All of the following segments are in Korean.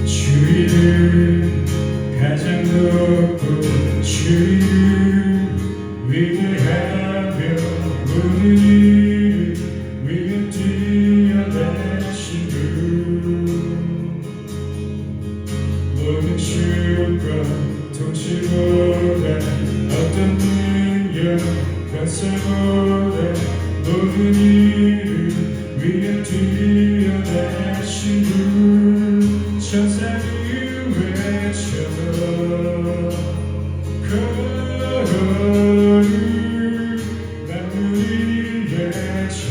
주를 가장 높고 주를 위대하며 모든 일을 위에 뛰어나신 분 모든 축복과 통치보다 어떤 능력 건설보다 모든 일을 위에 뛰어나신 분 천사를 외쳐 거룩 만물이 외쳐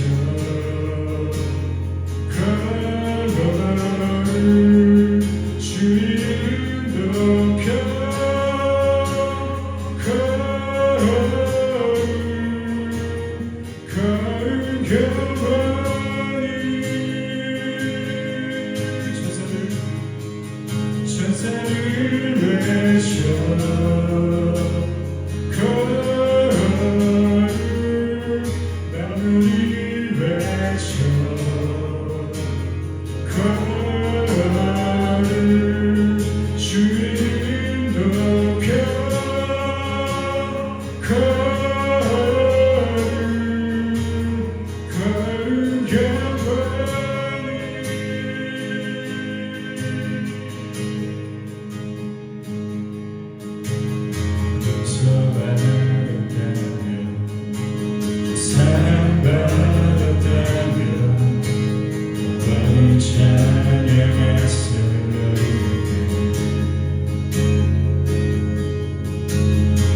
거룩 주 이름 높여 거룩 영원히 천사를 외쳐 거룩 만물이 외쳐 거룩 주 이름 높여 거룩 영원히 사랑받았다면 영원히 찬양했을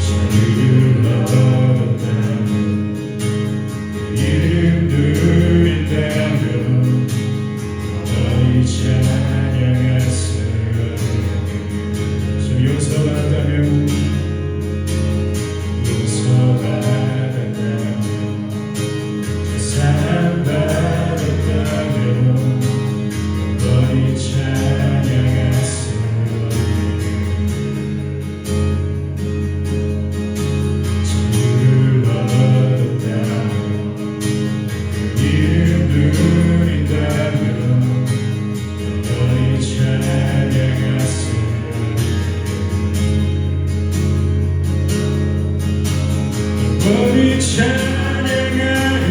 자유를 얻었다면 이름도 있다면 영원히 찬양했을 저 용서받았다면 우리 찬양하리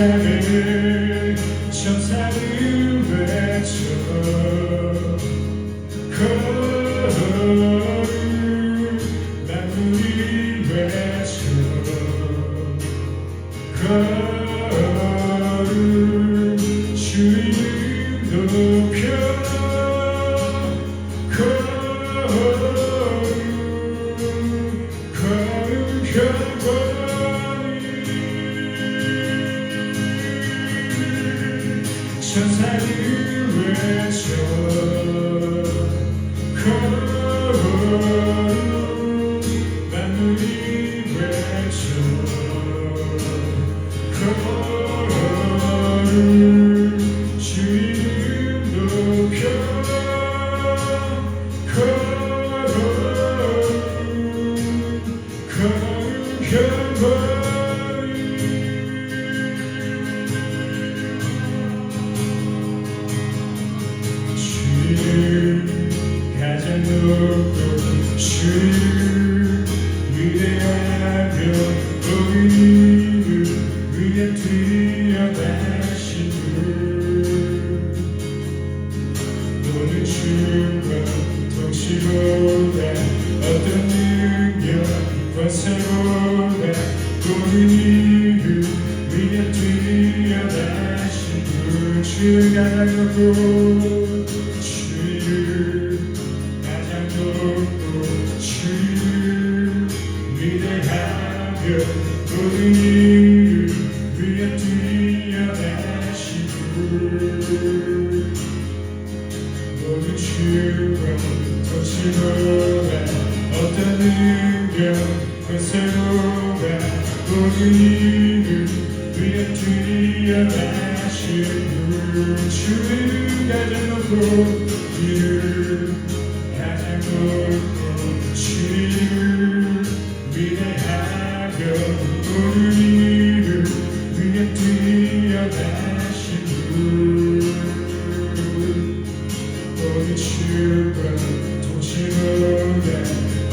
아멘 천사를 외쳐 거룩 만물이 외쳐 거룩 주 이름 높여 천사를 외쳐 거룩 만물이 외쳐 거룩 주 이름 높여 거룩 영원히 우리를 위해 뛰어나신 분 모든 춤과 통치보다 어떤 능력과 세보다 우리를 위해 뛰어나신 분 주를 가장 높고 주를 가장 높고 주를 위대하며 우리를 위해 뛰어나신 분 모든 주와 통치보다 어떤 능력과 세보다 우리를 위해 뛰어나신 분 주를 가장 높고 주를 가장 높고 주를 위대하며 우리를 위해 뛰어나신 분 모든 주과 통치보다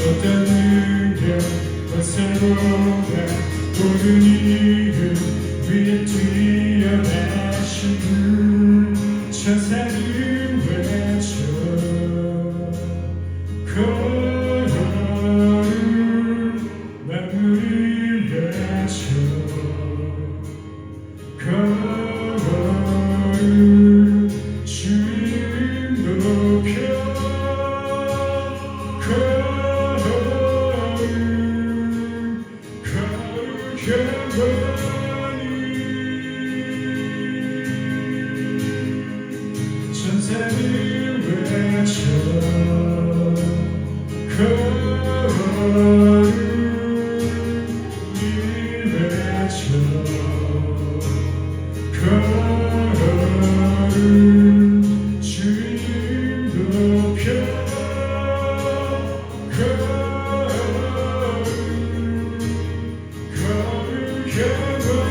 어떤 능력과 세보다 우리를 위해 뛰어나신 분 천사를 외쳐 걸어오는 만물을 외쳐 걸어오는 주를 높여 천사를 외쳐 걸어오는 외쳐 걸어오는 주를 높여 걸어오는 거룩한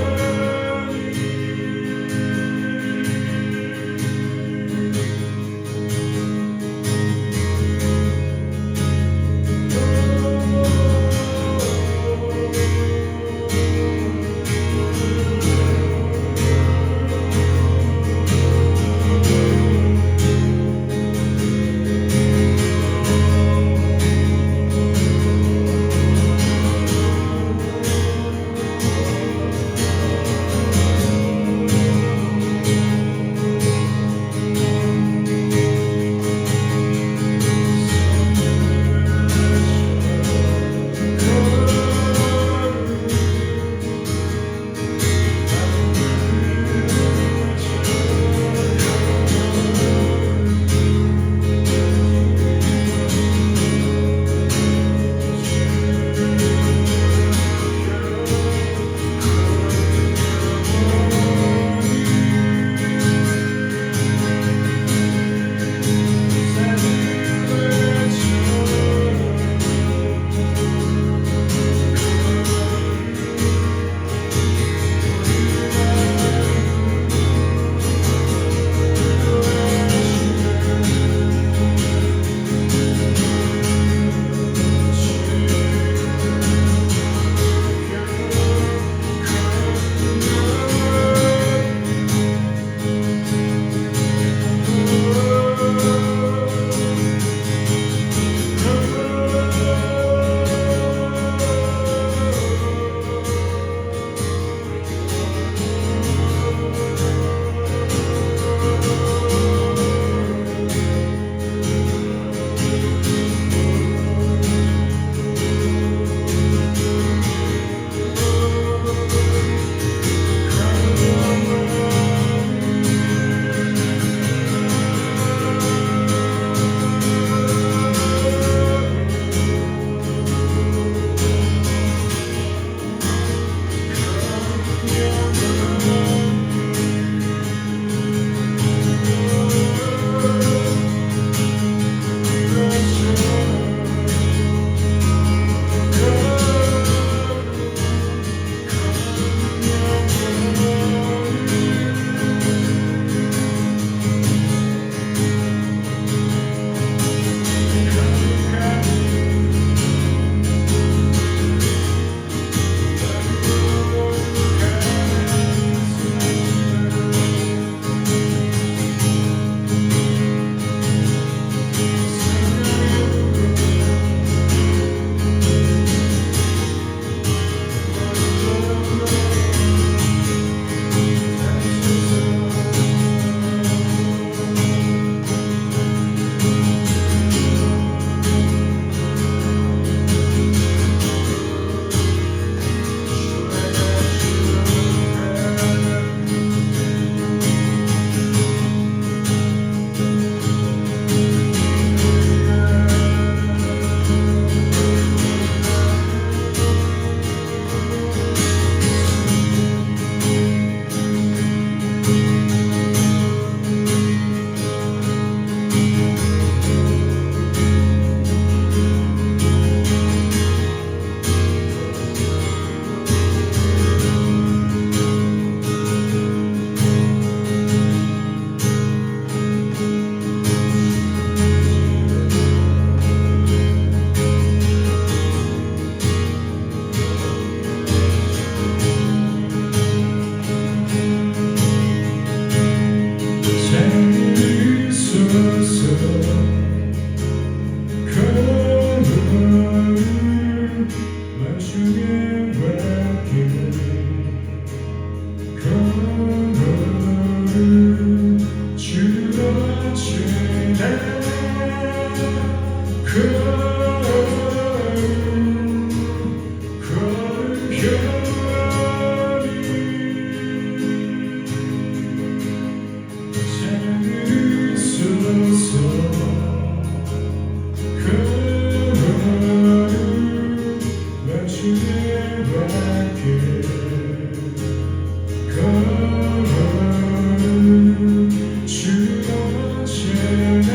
걸어가는 주 어제네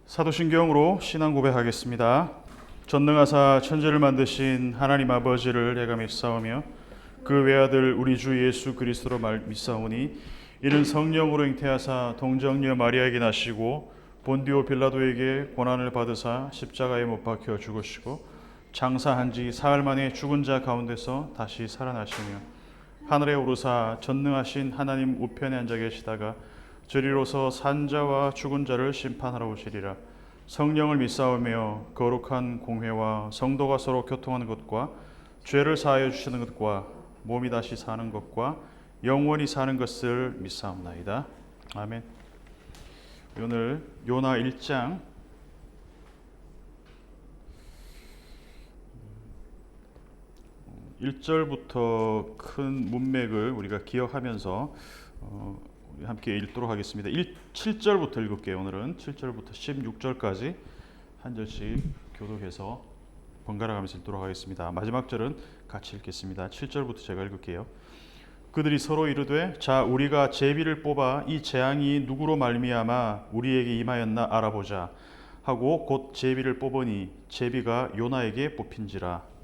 사도신경으로 신앙 고백하겠습니다. 전능하사 천지를 만드신 하나님 아버지를 내가 믿사오며 그 외아들 우리 주 예수 그리스도로 믿사오니 이는 성령으로 잉태하사 동정녀 마리아에게 나시고 본디오 빌라도에게 고난을 받으사 십자가에 못 박혀 죽으시고 장사한 지 사흘 만에 죽은 자 가운데서 다시 살아나시며 하늘에 오르사 전능하신 하나님 우편에 앉아 계시다가 저리로서 산자와 죽은 자를 심판하러 오시리라. 성령을 믿사오며 거룩한 공회와 성도가 서로 교통하는 것과 죄를 사하여 주시는 것과 몸이 다시 사는 것과 영원히 사는 것을 믿사옵나이다. 아멘. 오늘 요나 1장 1절부터 큰 문맥을 우리가 기억하면서 함께 읽도록 하겠습니다. 7절부터 읽을게요. 오늘은 7절부터 16절까지 한 절씩 교독해서 번갈아 가면서 읽도록 하겠습니다. 마지막 절은 같이 읽겠습니다. 7절부터 제가 읽을게요. 그들이 서로 이르되 자 우리가 제비를 뽑아 이 재앙이 누구로 말미암아 우리에게 임하였나 알아보자 하고 곧 제비를 뽑으니 제비가 요나에게 뽑힌지라.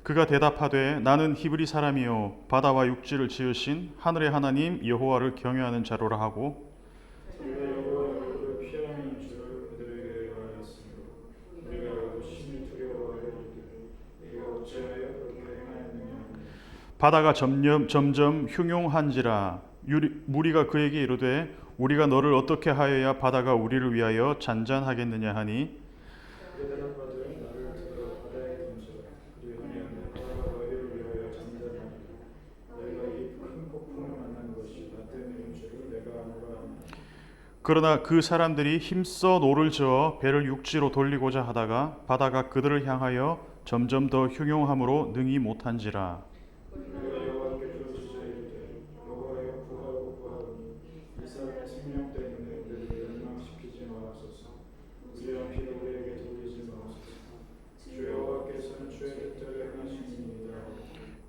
그가 대답하되 나는 히브리 사람이요 바다와 육지를 지으신 하늘의 하나님 여호와를 경외하는 자로라 하고 바다가 점점 흉용한지라. 무리가 그에게 이르되 우리가 너를 어떻게 하여야 바다가 우리를 위하여 잔잔하겠느냐 하니 그러나 그 사람들이 힘써 노를 저어 배를 육지로 돌리고자 하다가 바다가 그들을 향하여 점점 더 흉용함으로 능히 못한지라.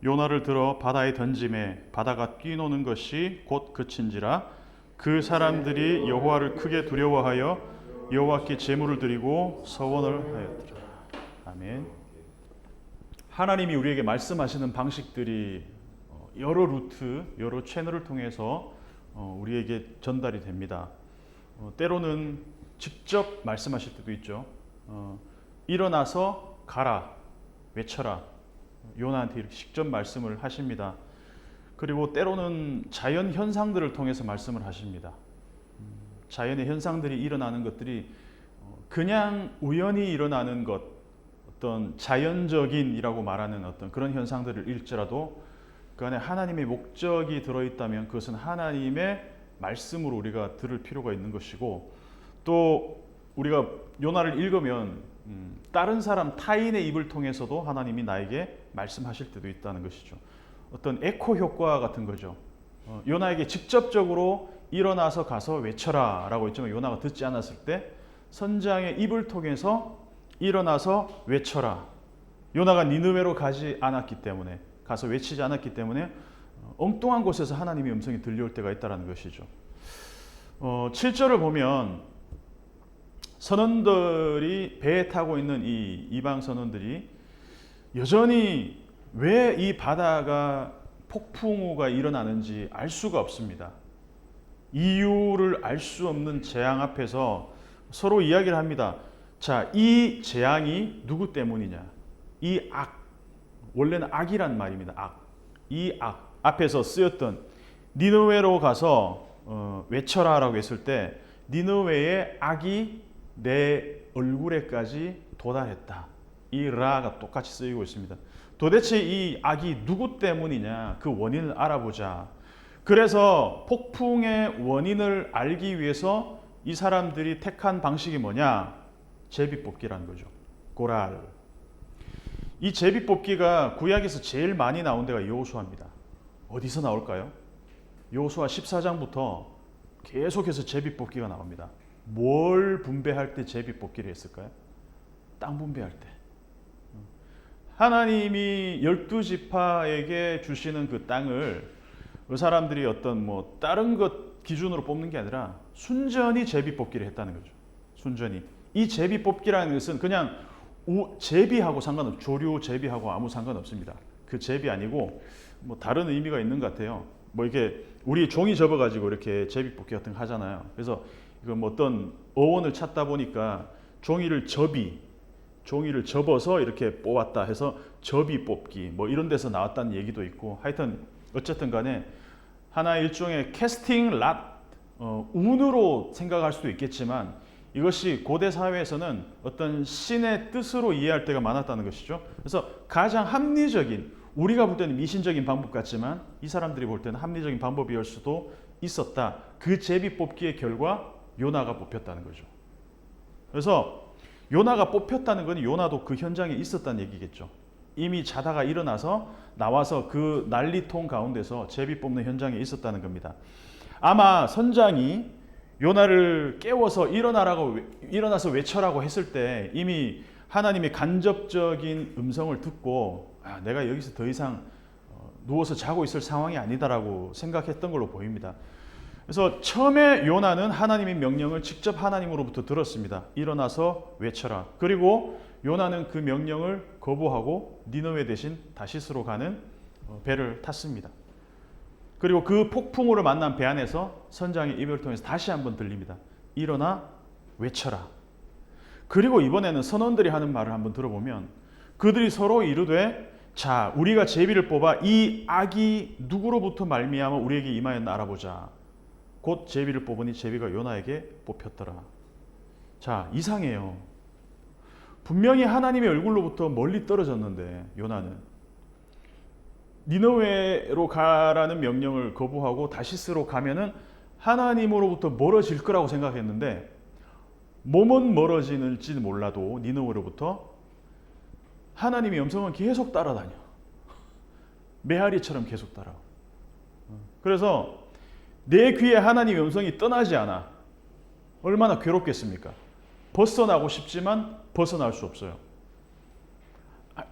요나를 들어 바다에 던짐에 바다가 뛰노는 것이 곧 그친지라. 그 사람들이 여호와를 크게 두려워하여 여호와께 제물을 드리고 서원을 하였더라. 아멘. 하나님이 우리에게 말씀하시는 방식들이 여러 루트, 여러 채널을 통해서 우리에게 전달이 됩니다. 때로는 직접 말씀하실 때도 있죠. 일어나서 가라, 외쳐라. 요나한테 이렇게 직접 말씀을 하십니다. 그리고 때로는 자연 현상들을 통해서 말씀을 하십니다. 자연의 현상들이 일어나는 것들이 그냥 우연히 일어나는 것, 어떤 자연적인이라고 말하는 어떤 그런 현상들을 일지라도 그 안에 하나님의 목적이 들어있다면 그것은 하나님의 말씀으로 우리가 들을 필요가 있는 것이고, 또 우리가 요나를 읽으면 다른 사람, 타인의 입을 통해서도 하나님이 나에게 말씀하실 때도 있다는 것이죠. 어떤 에코 효과 같은 거죠. 요나에게 직접적으로 일어나서 가서 외쳐라 라고 했지만 요나가 듣지 않았을 때 선장의 입을 통해서 일어나서 외쳐라. 요나가 니느웨로 가지 않았기 때문에, 가서 외치지 않았기 때문에 엉뚱한 곳에서 하나님의 음성이 들려올 때가 있다는 것이죠. 7절을 보면 선원들이 배에 타고 있는 이 이방 선원들이 여전히 왜 이 바다가 폭풍우가 일어나는지 알 수가 없습니다. 이유를 알 수 없는 재앙 앞에서 서로 이야기를 합니다. 자, 이 재앙이 누구 때문이냐? 이 악, 원래는 악이란 말입니다. 악. 이 악 앞에서 쓰였던 니느웨로 가서 외쳐라 라고 했을 때 니느웨의 악이 내 얼굴에까지 도달했다. 이 라가 똑같이 쓰이고 있습니다. 도대체 이 악이 누구 때문이냐, 그 원인을 알아보자. 그래서 폭풍의 원인을 알기 위해서 이 사람들이 택한 방식이 뭐냐? 제비뽑기라는 거죠. 고랄. 이 제비뽑기가 구약에서 제일 많이 나온 데가 여호수아입니다. 어디서 나올까요? 여호수아 14장부터 계속해서 제비뽑기가 나옵니다. 뭘 분배할 때 제비뽑기를 했을까요? 땅 분배할 때. 하나님이 12지파에게 주시는 그 땅을 그 사람들이 어떤 뭐 다른 것 기준으로 뽑는 게 아니라 순전히 제비 뽑기를 했다는 거죠. 순전히. 이 제비 뽑기라는 것은 그냥 제비하고 상관없, 조류 제비하고 아무 상관없습니다. 그 제비 아니고 뭐 다른 의미가 있는 것 같아요. 뭐 이렇게 우리 종이 접어가지고 이렇게 제비 뽑기 같은 거 하잖아요. 그래서 이거 뭐 어떤 어원을 찾다 보니까 종이를 접어서 이렇게 뽑았다 해서 접이 뽑기 뭐 이런 데서 나왔다는 얘기도 있고, 하여튼 어쨌든 간에 하나의 일종의 캐스팅 랏, 운으로 생각할 수도 있겠지만 이것이 고대 사회에서는 어떤 신의 뜻으로 이해할 때가 많았다는 것이죠. 그래서 가장 합리적인, 우리가 볼 때는 미신적인 방법 같지만 이 사람들이 볼 때는 합리적인 방법이었을 수도 있었다. 그 제비 뽑기의 결과 요나가 뽑혔다는 거죠. 그래서 요나가 뽑혔다는 건 요나도 그 현장에 있었다는 얘기겠죠. 이미 자다가 일어나서 나와서 그 난리통 가운데서 제비 뽑는 현장에 있었다는 겁니다. 아마 선장이 요나를 깨워서 일어나서 외쳐라고 했을 때 이미 하나님의 간접적인 음성을 듣고 내가 여기서 더 이상 누워서 자고 있을 상황이 아니다라고 생각했던 걸로 보입니다. 그래서 처음에 요나는 하나님의 명령을 직접 하나님으로부터 들었습니다. 일어나서 외쳐라. 그리고 요나는 그 명령을 거부하고 니느웨 대신 다시스로 가는 배를 탔습니다. 그리고 그 폭풍우를 만난 배 안에서 선장의 입을 통해서 다시 한번 들립니다. 일어나 외쳐라. 그리고 이번에는 선원들이 하는 말을 한번 들어보면 그들이 서로 이르되 자, 우리가 제비를 뽑아 이 악이 누구로부터 말미암아 우리에게 임하였나 알아보자. 곧 제비를 뽑으니 제비가 요나에게 뽑혔더라. 자, 이상해요. 분명히 하나님의 얼굴로부터 멀리 떨어졌는데 요나는 니느웨로 가라는 명령을 거부하고 다시스로 가면은 하나님으로부터 멀어질 거라고 생각했는데 몸은 멀어지는지 몰라도 니느웨로부터 하나님의 음성은 계속 따라다녀. 메아리처럼 계속 따라와. 그래서 내 귀에 하나님의 음성이 떠나지 않아. 얼마나 괴롭겠습니까? 벗어나고 싶지만 벗어날 수 없어요.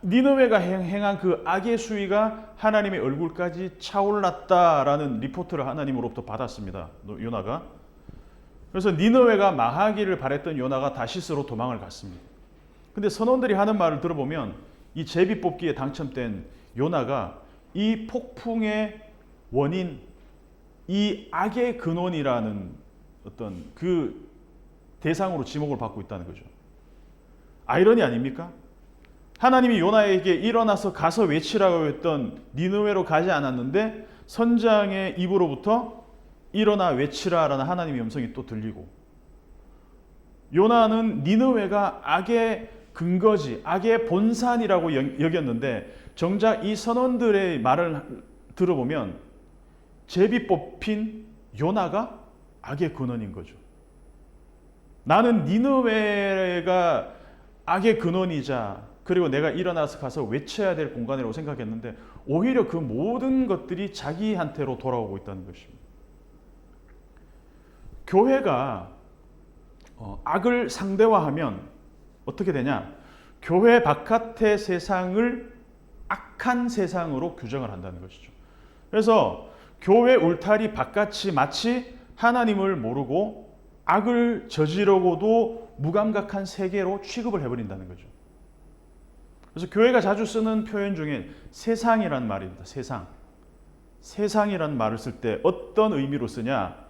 니느웨가 행한 그 악의 수위가 하나님의 얼굴까지 차올랐다라는 리포트를 하나님으로부터 받았습니다. 요나가. 그래서 니느웨가 망하기를 바랬던 요나가 다시스로 도망을 갔습니다. 근데 선원들이 하는 말을 들어보면 이 제비 뽑기에 당첨된 요나가 이 폭풍의 원인, 이 악의 근원이라는 어떤 그 대상으로 지목을 받고 있다는 거죠. 아이러니 아닙니까? 하나님이 요나에게 일어나서 가서 외치라고 했던 니느웨로 가지 않았는데 선장의 입으로부터 일어나 외치라라는 하나님의 음성이 또 들리고, 요나는 니느웨가 악의 근거지, 악의 본산이라고 여겼는데 정작 이 선원들의 말을 들어보면 제비 뽑힌 요나가 악의 근원인 거죠. 나는 니느웨가 악의 근원이자 그리고 내가 일어나서 가서 외쳐야 될 공간이라고 생각했는데 오히려 그 모든 것들이 자기한테로 돌아오고 있다는 것입니다. 교회가 악을 상대화하면 어떻게 되냐? 교회 바깥의 세상을 악한 세상으로 규정을 한다는 것이죠. 그래서 교회 울타리 바깥이 마치 하나님을 모르고 악을 저지르고도 무감각한 세계로 취급을 해버린다는 거죠. 그래서 교회가 자주 쓰는 표현 중에 세상이란 말입니다. 세상이란 말을 쓸 때 어떤 의미로 쓰냐?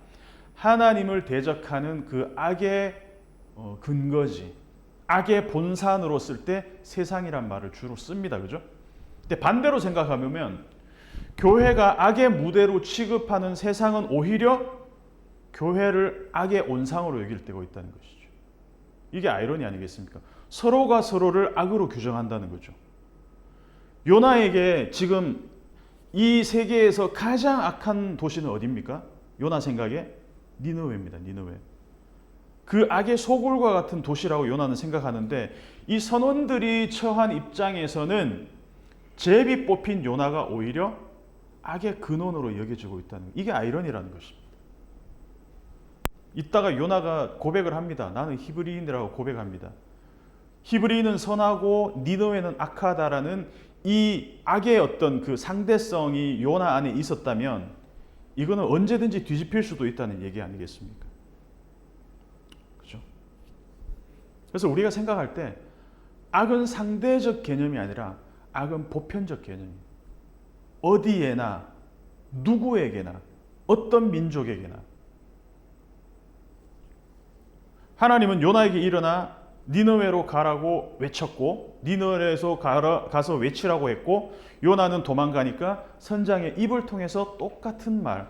하나님을 대적하는 그 악의 근거지, 악의 본산으로 쓸 때 세상이란 말을 주로 씁니다. 그죠? 근데 반대로 생각하면 교회가 악의 무대로 취급하는 세상은 오히려 교회를 악의 온상으로 여길 때가 있다는 것이죠. 이게 아이러니 아니겠습니까? 서로가 서로를 악으로 규정한다는 거죠. 요나에게 지금 이 세계에서 가장 악한 도시는 어디입니까? 요나 생각에 니느웨입니다. 니느웨. 그 악의 소굴과 같은 도시라고 요나는 생각하는데 이 선원들이 처한 입장에서는 제비 뽑힌 요나가 오히려 악의 근원으로 여겨지고 있다는 거. 이게 아이러니라는 것입니다. 이따가 요나가 고백을 합니다. 나는 히브리인이라고 고백합니다. 히브리는 선하고 니느웨는 악하다라는 이 악의 어떤 그 상대성이 요나 안에 있었다면 이거는 언제든지 뒤집힐 수도 있다는 얘기 아니겠습니까? 그렇죠? 그래서 우리가 생각할 때 악은 상대적 개념이 아니라 악은 보편적 개념이에요. 어디에나 누구에게나 어떤 민족에게나. 하나님은 요나에게 일어나 니느웨로 가라고 외쳤고 니느웨에서 가서 외치라고 했고 요나는 도망가니까 선장의 입을 통해서 똑같은 말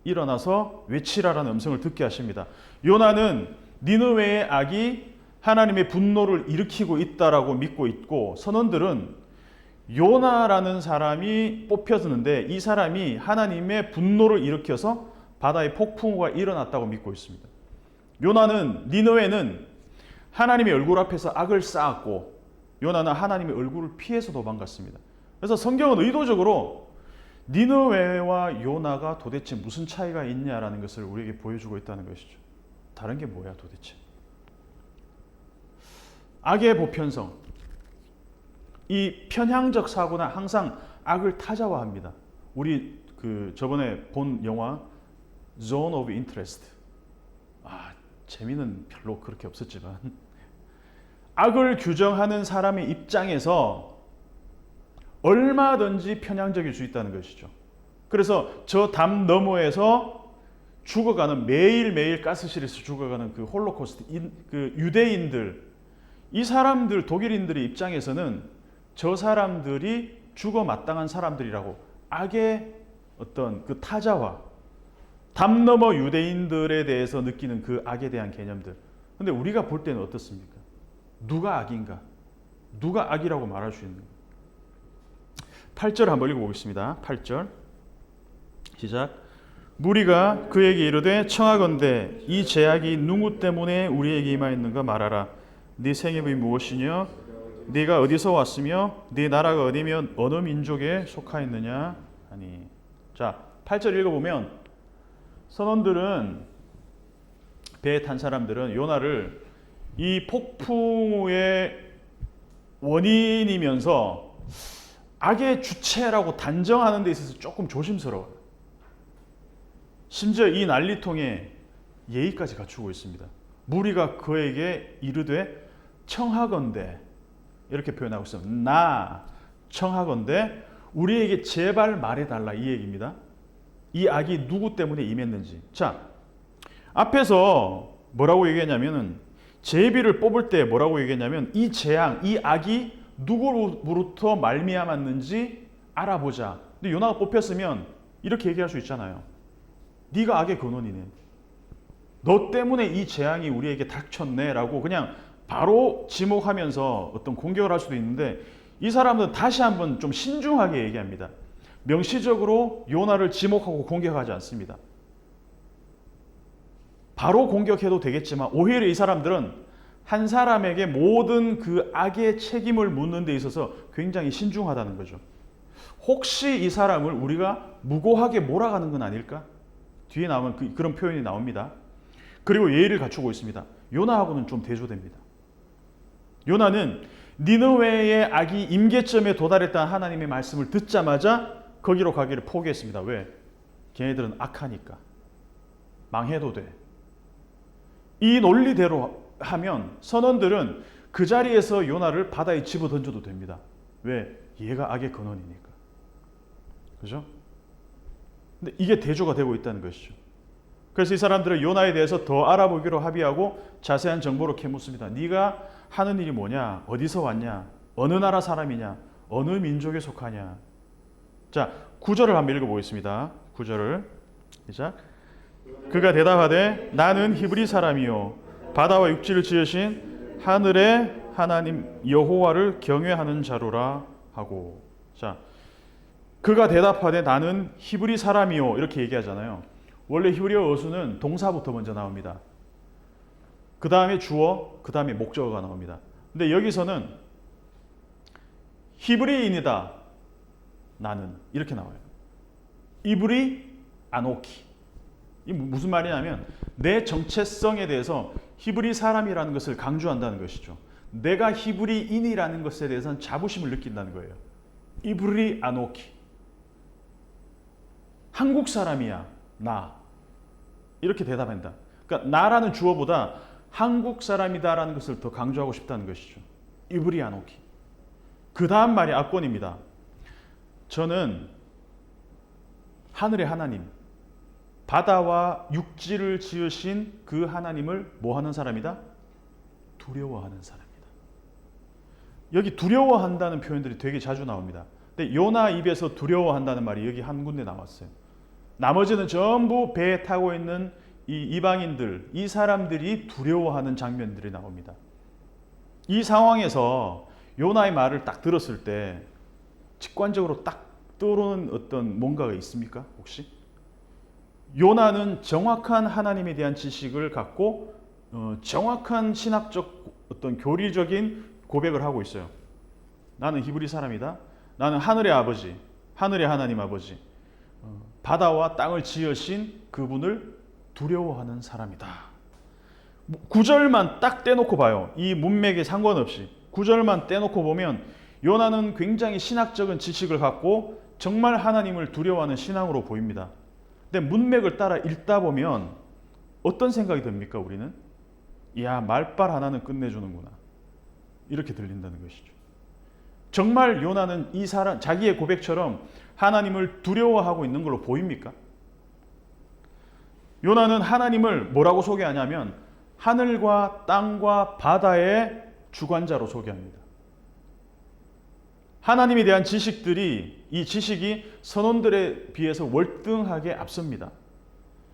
일어나서 외치라라는 음성을 듣게 하십니다. 요나는 니느웨의 악이 하나님의 분노를 일으키고 있다라고 믿고 있고 선원들은 요나라는 사람이 뽑혔는데 이 사람이 하나님의 분노를 일으켜서 바다에 폭풍우가 일어났다고 믿고 있습니다. 요나는 니느웨는 하나님의 얼굴 앞에서 악을 쌓았고 요나는 하나님의 얼굴을 피해서 도망갔습니다. 그래서 성경은 의도적으로 니느웨와 요나가 도대체 무슨 차이가 있냐라는 것을 우리에게 보여주고 있다는 것이죠. 다른 게 뭐야 도대체? 악의 보편성. 이 편향적 사고는 항상 악을 타자화합니다. 우리 저번에 본 영화 Zone of Interest. 재미는 별로 그렇게 없었지만 악을 규정하는 사람의 입장에서 얼마든지 편향적일 수 있다는 것이죠. 그래서 저 담 너머에서 죽어가는 매일매일 가스실에서 죽어가는 그 홀로코스트 그 유대인들 이 사람들 독일인들의 입장에서는 저 사람들이 죽어 마땅한 사람들이라고 악의 어떤 그 타자화 담 너머 유대인들에 대해서 느끼는 그 악에 대한 개념들. 근데 우리가 볼 때는 어떻습니까? 누가 악인가? 누가 악이라고 말할 수 있는가? 8절 한번 읽어보겠습니다. 8절 시작. 무리가 그에게 이르되 청하건대 이 죄악이 누구 때문에 우리에게 임하였는가 말하라. 네 생애의 무엇이며 네가 어디서 왔으며 네 나라가 어디며 어느 민족에 속하였느냐 하니. 자 8절 읽어보면 선원들은 배에 탄 사람들은 요나를 이 폭풍우의 원인이면서 악의 주체라고 단정하는 데 있어서 조금 조심스러워요. 심지어 이 난리통에 예의까지 갖추고 있습니다. 무리가 그에게 이르되 청하건대 이렇게 표현하고 있어요. 나 청하건대 우리에게 제발 말해달라 이 얘기입니다. 이 악이 누구 때문에 임했는지. 자, 앞에서 뭐라고 얘기했냐면은 제비를 뽑을 때 뭐라고 얘기했냐면 이 재앙, 이 악이 누구로부터 말미암았는지 알아보자. 근데 요나가 뽑혔으면 이렇게 얘기할 수 있잖아요. 네가 악의 근원이네. 너 때문에 이 재앙이 우리에게 닥쳤네라고 그냥 바로 지목하면서 어떤 공격을 할 수도 있는데 이 사람은 다시 한번 좀 신중하게 얘기합니다. 명시적으로 요나를 지목하고 공격하지 않습니다. 바로 공격해도 되겠지만 오히려 이 사람들은 한 사람에게 모든 그 악의 책임을 묻는 데 있어서 굉장히 신중하다는 거죠. 혹시 이 사람을 우리가 무고하게 몰아가는 건 아닐까? 뒤에 나오면 그런 표현이 나옵니다. 그리고 예의를 갖추고 있습니다. 요나하고는 좀 대조됩니다. 요나는 니느웨의 악이 임계점에 도달했다는 하나님의 말씀을 듣자마자 거기로 가기를 포기했습니다. 왜? 걔네들은 악하니까. 망해도 돼. 이 논리대로 하면 선원들은 그 자리에서 요나를 바다에 집어던져도 됩니다. 왜? 얘가 악의 근원이니까. 그죠? 근데 이게 대조가 되고 있다는 것이죠. 그래서 이 사람들은 요나에 대해서 더 알아보기로 합의하고 자세한 정보로 캐묻습니다. 네가 하는 일이 뭐냐? 어디서 왔냐? 어느 나라 사람이냐? 어느 민족에 속하냐? 자, 9절을 한번 읽어보겠습니다. 9절을 시작. 그가 대답하되 나는 히브리 사람이요 바다와 육지를 지으신 하늘의 하나님 여호와를 경외하는 자로라 하고. 자, 그가 대답하되 나는 히브리 사람이요 이렇게 얘기하잖아요. 원래 히브리어 어수는 동사부터 먼저 나옵니다. 그 다음에 주어, 그 다음에 목적어가 나옵니다. 근데 여기서는 히브리인이다 나는 이렇게 나와요. 이브리 아노키. 이 무슨 말이냐면 내 정체성에 대해서 히브리 사람이라는 것을 강조한다는 것이죠. 내가 히브리인이라는 것에 대해서는 자부심을 느낀다는 거예요. 이브리 아노키. 한국 사람이야, 나. 이렇게 대답한다. 그러니까 나라는 주어보다 한국 사람이다라는 것을 더 강조하고 싶다는 것이죠. 이브리 아노키. 그 다음 말이 압권입니다. 저는 하늘의 하나님, 바다와 육지를 지으신 그 하나님을 뭐 하는 사람이다? 두려워하는 사람이다. 여기 두려워한다는 표현들이 되게 자주 나옵니다. 근데 요나 입에서 두려워한다는 말이 여기 한 군데 나왔어요. 나머지는 전부 배에 타고 있는 이 이방인들, 이 사람들이 두려워하는 장면들이 나옵니다. 이 상황에서 요나의 말을 딱 들었을 때 직관적으로 딱 떠오르는 어떤 뭔가가 있습니까? 혹시? 요나는 정확한 하나님에 대한 지식을 갖고 정확한 신학적 어떤 교리적인 고백을 하고 있어요. 나는 히브리 사람이다. 나는 하늘의 아버지, 하늘의 하나님 아버지, 바다와 땅을 지으신 그분을 두려워하는 사람이다. 9절만 딱 떼놓고 봐요. 이 문맥에 상관없이 9절만 떼놓고 보면 요나는 굉장히 신학적인 지식을 갖고 정말 하나님을 두려워하는 신앙으로 보입니다. 근데 문맥을 따라 읽다 보면 어떤 생각이 듭니까? 우리는 이야, 말빨 하나는 끝내주는구나, 이렇게 들린다는 것이죠. 정말 요나는 이 사람 자기의 고백처럼 하나님을 두려워하고 있는 걸로 보입니까? 요나는 하나님을 뭐라고 소개하냐면 하늘과 땅과 바다의 주관자로 소개합니다. 하나님에 대한 지식들이, 이 지식이 선원들에 비해서 월등하게 앞섭니다.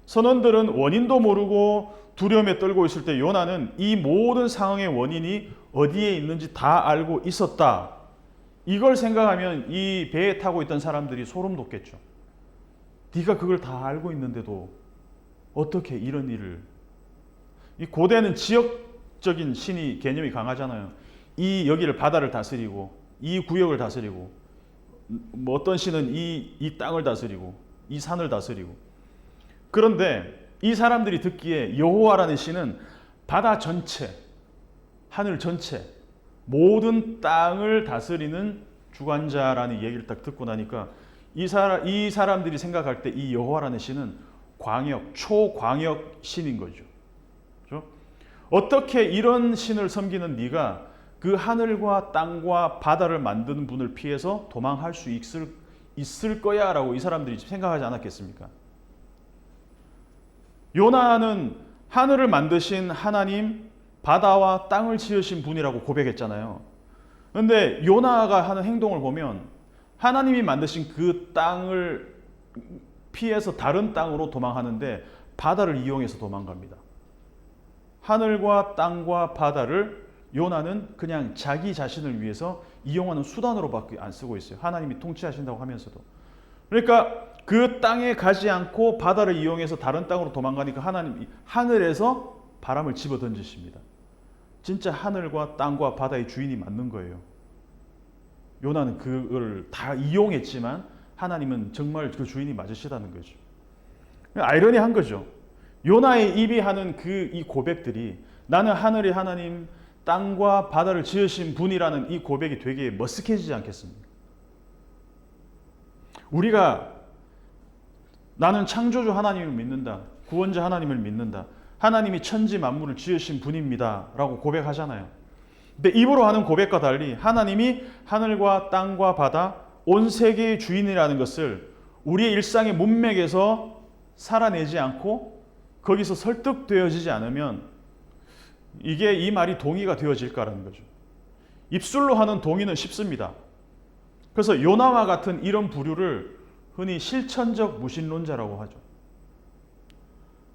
선원들은 원인도 모르고 두려움에 떨고 있을 때 요나는 이 모든 상황의 원인이 어디에 있는지 다 알고 있었다. 이걸 생각하면 이 배에 타고 있던 사람들이 소름 돋겠죠. 네가 그걸 다 알고 있는데도 어떻게 이런 일을. 이 고대는 지역적인 신이 개념이 강하잖아요. 이 여기를 바다를 다스리고 이 구역을 다스리고, 뭐 어떤 신은 이 땅을 다스리고 이 산을 다스리고. 그런데 이 사람들이 듣기에 여호와라는 신은 바다 전체, 하늘 전체, 모든 땅을 다스리는 주관자라는 얘기를 딱 듣고 나니까 이 사람들이 생각할 때 이 여호와라는 신은 광역, 초광역 신인 거죠. 그렇죠? 어떻게 이런 신을 섬기는 네가 그 하늘과 땅과 바다를 만드는 분을 피해서 도망할 수 있을 거야 라고 이 사람들이 생각하지 않았겠습니까? 요나는 하늘을 만드신 하나님, 바다와 땅을 지으신 분이라고 고백했잖아요. 그런데 요나가 하는 행동을 보면 하나님이 만드신 그 땅을 피해서 다른 땅으로 도망하는데 바다를 이용해서 도망갑니다. 하늘과 땅과 바다를 요나는 그냥 자기 자신을 위해서 이용하는 수단으로밖에 안 쓰고 있어요. 하나님이 통치하신다고 하면서도. 그러니까 그 땅에 가지 않고 바다를 이용해서 다른 땅으로 도망가니까 하나님이 하늘에서 바람을 집어 던지십니다. 진짜 하늘과 땅과 바다의 주인이 맞는 거예요. 요나는 그걸 다 이용했지만 하나님은 정말 그 주인이 맞으시다는 거죠. 아이러니한 거죠. 요나의 입이 하는 이 고백들이, 나는 하늘의 하나님, 땅과 바다를 지으신 분이라는 이 고백이 되게 머쓱해지지 않겠습니까? 우리가 나는 창조주 하나님을 믿는다, 구원자 하나님을 믿는다, 하나님이 천지 만물을 지으신 분입니다 라고 고백하잖아요. 근데 입으로 하는 고백과 달리 하나님이 하늘과 땅과 바다, 온 세계의 주인이라는 것을 우리의 일상의 문맥에서 살아내지 않고 거기서 설득되어지지 않으면 이게 이 말이 동의가 되어질까라는 거죠. 입술로 하는 동의는 쉽습니다. 그래서 요나와 같은 이런 부류를 흔히 실천적 무신론자라고 하죠.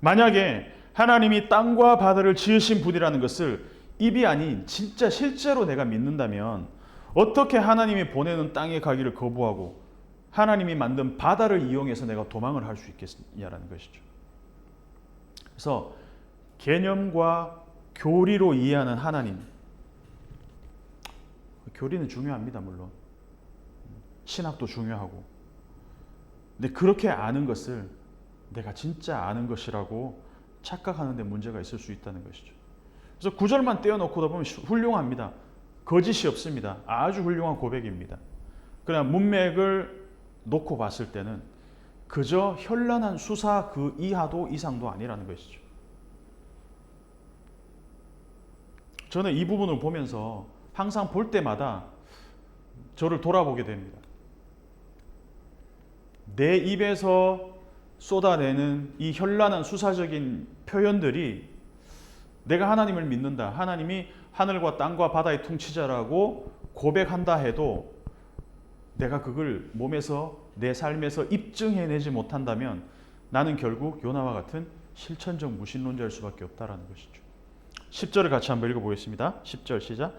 만약에 하나님이 땅과 바다를 지으신 분이라는 것을 입이 아닌 진짜 실제로 내가 믿는다면 어떻게 하나님이 보내는 땅에 가기를 거부하고 하나님이 만든 바다를 이용해서 내가 도망을 할 수 있겠냐라는 것이죠. 그래서 개념과 교리로 이해하는 하나님, 교리는 중요합니다. 물론 신학도 중요하고, 근데 그렇게 아는 것을 내가 진짜 아는 것이라고 착각하는 데 문제가 있을 수 있다는 것이죠. 그래서 9절만 떼어놓고 보면 훌륭합니다. 거짓이 없습니다. 아주 훌륭한 고백입니다. 그러나 문맥을 놓고 봤을 때는 그저 현란한 수사 그 이하도 이상도 아니라는 것이죠. 저는 이 부분을 보면서 항상 볼 때마다 저를 돌아보게 됩니다. 내 입에서 쏟아내는 이 현란한 수사적인 표현들이 내가 하나님을 믿는다, 하나님이 하늘과 땅과 바다의 통치자라고 고백한다 해도 내가 그걸 몸에서 내 삶에서 입증해내지 못한다면 나는 결국 요나와 같은 실천적 무신론자일 수밖에 없다라는 것이죠. 10절을 같이 한번 읽어보겠습니다. 10절 시작.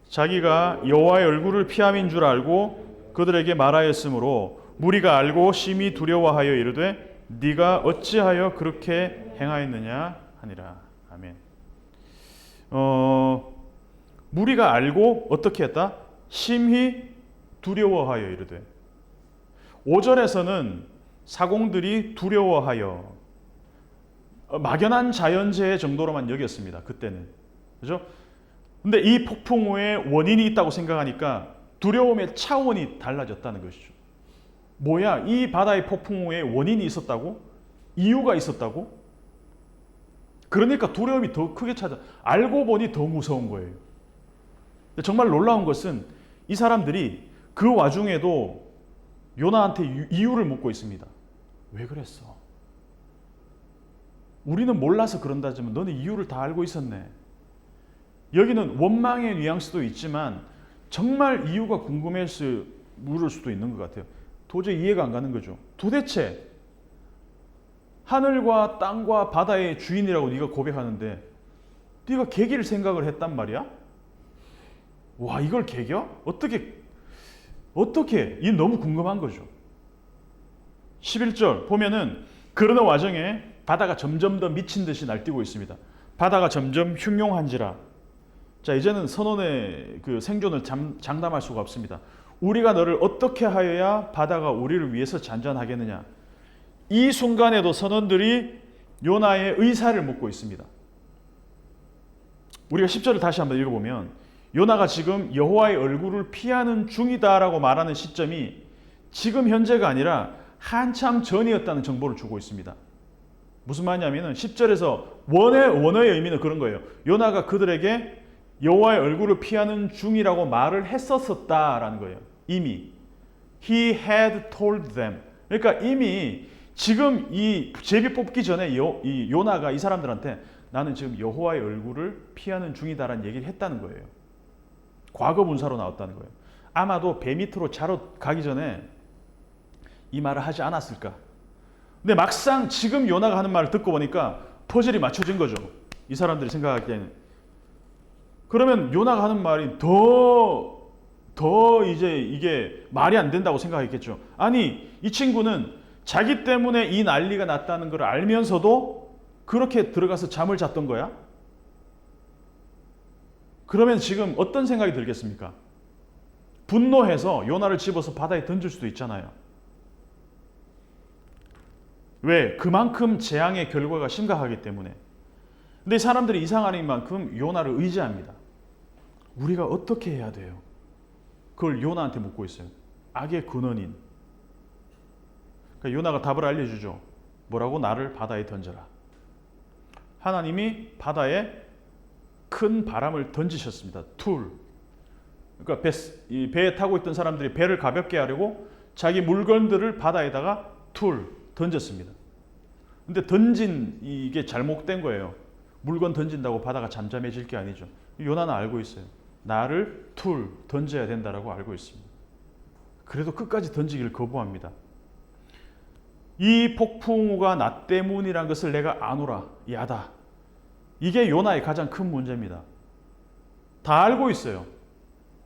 자기가 여호와의 얼굴을 피함인 줄 알고 그들에게 말하였으므로 무리가 알고 심히 두려워하여 이르되 네가 어찌하여 그렇게 행하였느냐 하니라. 아멘. 무리가 알고 어떻게 했다? 심히 두려워하여 이르되. 5절에서는 사공들이 두려워하여 막연한 자연재해 정도로만 여겼습니다. 그때는. 그죠? 근데 이 폭풍 후에 원인이 있다고 생각하니까 두려움의 차원이 달라졌다는 것이죠. 뭐야? 이 바다의 폭풍 후에 원인이 있었다고? 이유가 있었다고? 그러니까 두려움이 더 크게 찾아. 알고 보니 더 무서운 거예요. 정말 놀라운 것은 이 사람들이 그 와중에도 요나한테 이유를 묻고 있습니다. 왜 그랬어? 우리는 몰라서 그런다지만 너는 이유를 다 알고 있었네. 여기는 원망의 뉘앙스도 있지만 정말 이유가 궁금해서 물을 수도 있는 것 같아요. 도저히 이해가 안 가는 거죠. 도대체 하늘과 땅과 바다의 주인이라고 네가 고백하는데 네가 개길 생각을 했단 말이야? 와, 이걸 개겨? 어떻게 이 너무 궁금한 거죠. 11절 보면은 그러는 와중에 바다가 점점 더 미친 듯이 날뛰고 있습니다. 바다가 점점 흉용한지라. 자, 이제는 선원의 그 생존을 장담할 수가 없습니다. 우리가 너를 어떻게 하여야 바다가 우리를 위해서 잔잔하겠느냐. 이 순간에도 선원들이 요나의 의사를 묻고 있습니다. 우리가 10절을 다시 한번 읽어보면 요나가 지금 여호와의 얼굴을 피하는 중이다라고 말하는 시점이 지금 현재가 아니라 한참 전이었다는 정보를 주고 있습니다. 무슨 말이냐면 10절에서 원어의 의미는 그런 거예요. 요나가 그들에게 여호와의 얼굴을 피하는 중이라고 말을 했었다라는 거예요. 이미 He had told them. 그러니까 이미 지금 이 제비 뽑기 전에 이 요나가 이 사람들한테 나는 지금 여호와의 얼굴을 피하는 중이다라는 얘기를 했다는 거예요. 과거 분사로 나왔다는 거예요. 아마도 배 밑으로 자러 가기 전에 이 말을 하지 않았을까. 근데 막상 지금 요나가 하는 말을 듣고 보니까 퍼즐이 맞춰진 거죠. 이 사람들이 생각하기에는. 그러면 요나가 하는 말이 더 이제 이게 말이 안 된다고 생각했겠죠. 아니, 이 친구는 자기 때문에 이 난리가 났다는 걸 알면서도 그렇게 들어가서 잠을 잤던 거야? 그러면 지금 어떤 생각이 들겠습니까? 분노해서 요나를 집어서 바다에 던질 수도 있잖아요. 왜? 그만큼 재앙의 결과가 심각하기 때문에. 근데 사람들이 이상한 만큼 요나를 의지합니다. 우리가 어떻게 해야 돼요? 그걸 요나한테 묻고 있어요. 악의 근원인. 그러니까 요나가 답을 알려주죠. 뭐라고? 나를 바다에 던져라. 하나님이 바다에 큰 바람을 던지셨습니다. 툴. 그러니까 배에 타고 있던 사람들이 배를 가볍게 하려고 자기 물건들을 바다에다가 던졌습니다. 근데 던진 이게 잘못된 거예요. 물건 던진다고 바다가 잠잠해질 게 아니죠. 요나는 알고 있어요. 나를 던져야 된다라고 알고 있습니다. 그래도 끝까지 던지기를 거부합니다. 이 폭풍우가 나 때문이란 것을 내가 아노라. 야다. 이게 요나의 가장 큰 문제입니다. 다 알고 있어요.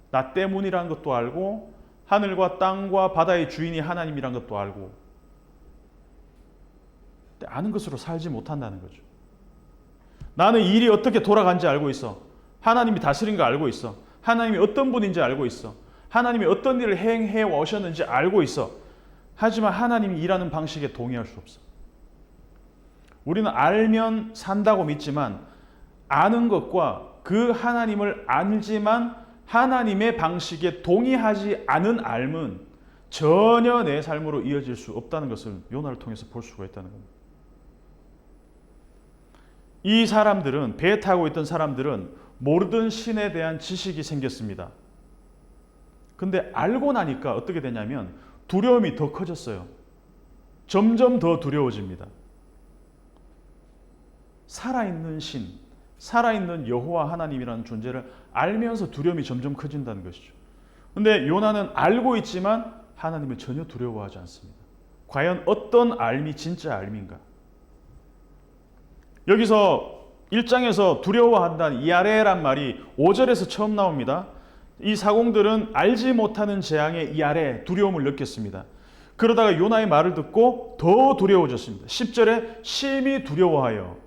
나 때문이란 것도 알고 하늘과 땅과 바다의 주인이 하나님이란 것도 알고. 근데 아는 것으로 살지 못한다는 거죠. 나는 일이 어떻게 돌아간지 알고 있어. 하나님이 다스린 거 알고 있어. 하나님이 어떤 분인지 알고 있어. 하나님이 어떤 일을 행해 오셨는지 알고 있어. 하지만 하나님이 일하는 방식에 동의할 수 없어. 우리는 알면 산다고 믿지만 아는 것과 그 하나님을 알지만 하나님의 방식에 동의하지 않은 알은 전혀 내 삶으로 이어질 수 없다는 것을 요나를 통해서 볼 수가 있다는 겁니다. 이 사람들은, 배 타고 있던 사람들은 모르던 신에 대한 지식이 생겼습니다. 근데 알고 나니까 어떻게 되냐면 두려움이 더 커졌어요. 점점 더 두려워집니다. 살아있는 신, 살아있는 여호와 하나님이라는 존재를 알면서 두려움이 점점 커진다는 것이죠. 근데 요나는 알고 있지만 하나님을 전혀 두려워하지 않습니다. 과연 어떤 알미 진짜 알미인가? 여기서 1장에서 두려워한다는 이아레란 말이 5절에서 처음 나옵니다. 이 사공들은 알지 못하는 재앙에 이아레 두려움을 느꼈습니다. 그러다가 요나의 말을 듣고 더 두려워졌습니다. 10절에 심히 두려워하여,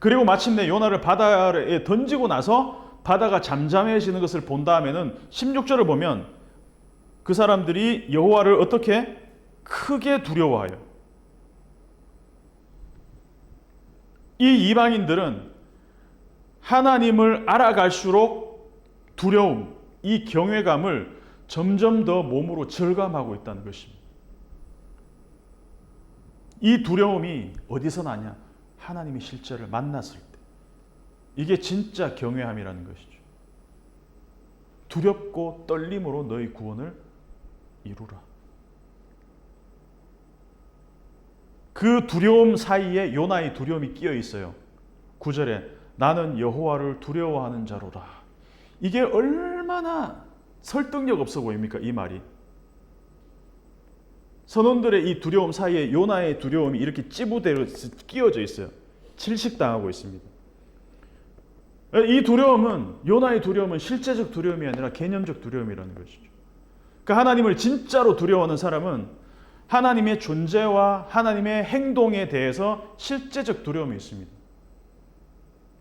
그리고 마침내 요나를 바다에 던지고 나서 바다가 잠잠해지는 것을 본 다음에는 16절을 보면 그 사람들이 여호와를 어떻게 크게 두려워하여, 이 이방인들은 하나님을 알아갈수록 두려움, 이 경외감을 점점 더 몸으로 절감하고 있다는 것입니다. 이 두려움이 어디서 나냐? 하나님의 실제를 만났을 때. 이게 진짜 경외함이라는 것이죠. 두렵고 떨림으로 너희 구원을 이루라. 그 두려움 사이에 요나의 두려움이 끼어 있어요. 9절에 나는 여호와를 두려워하는 자로라. 이게 얼마나 설득력 없어 보입니까? 이 말이. 선원들의 이 두려움 사이에 요나의 두려움이 이렇게 찌부대로 끼어져 있어요. 질식당하고 있습니다. 이 두려움은, 요나의 두려움은 실제적 두려움이 아니라 개념적 두려움이라는 것이죠. 그러니까 하나님을 진짜로 두려워하는 사람은 하나님의 존재와 하나님의 행동에 대해서 실제적 두려움이 있습니다.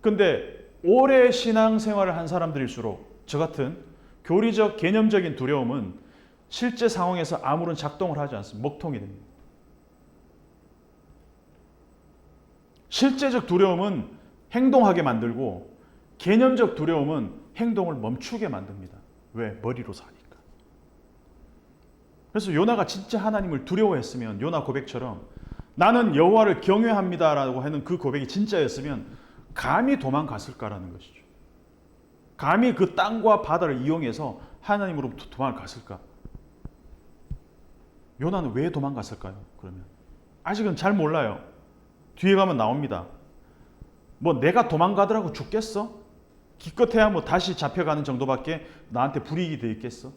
근데 오래 신앙생활을 한 사람들일수록 저 같은 교리적 개념적인 두려움은 실제 상황에서 아무런 작동을 하지 않습니다. 먹통이 됩니다. 실제적 두려움은 행동하게 만들고 개념적 두려움은 행동을 멈추게 만듭니다. 왜? 머리로 사니까. 그래서 요나가 진짜 하나님을 두려워했으면, 요나 고백처럼 나는 여호와를 경외합니다라고 하는 그 고백이 진짜였으면 감히 도망갔을까라는 것이죠. 감히 그 땅과 바다를 이용해서 하나님으로부터 도망갔을까? 요나는 왜 도망갔을까요? 그러면 아직은 잘 몰라요. 뒤에 가면 나옵니다. 뭐 내가 도망가더라고 죽겠어? 기껏해야 뭐 다시 잡혀가는 정도밖에 나한테 불이익이 돼 있겠어?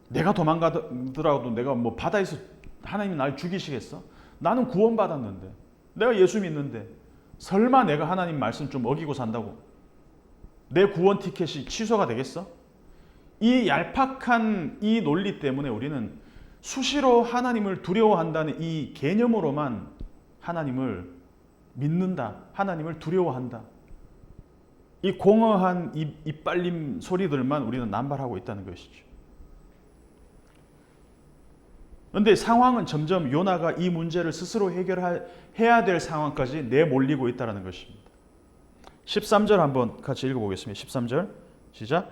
내가 도망가더라도 내가 뭐 바다에서 하나님이 날 죽이시겠어? 나는 구원받았는데, 내가 예수 믿는데 설마 내가 하나님 말씀 좀 어기고 산다고 내 구원 티켓이 취소가 되겠어? 이 얄팍한 이 논리 때문에 우리는 수시로 하나님을 두려워한다는 이 개념으로만 하나님을 믿는다, 하나님을 두려워한다, 이 공허한 이빨림 소리들만 우리는 남발하고 있다는 것이죠. 그런데 상황은 점점 요나가 이 문제를 스스로 해결해야 될 상황까지 내몰리고 있다는 것입니다. 13절 한번 같이 읽어보겠습니다. 13절 시작.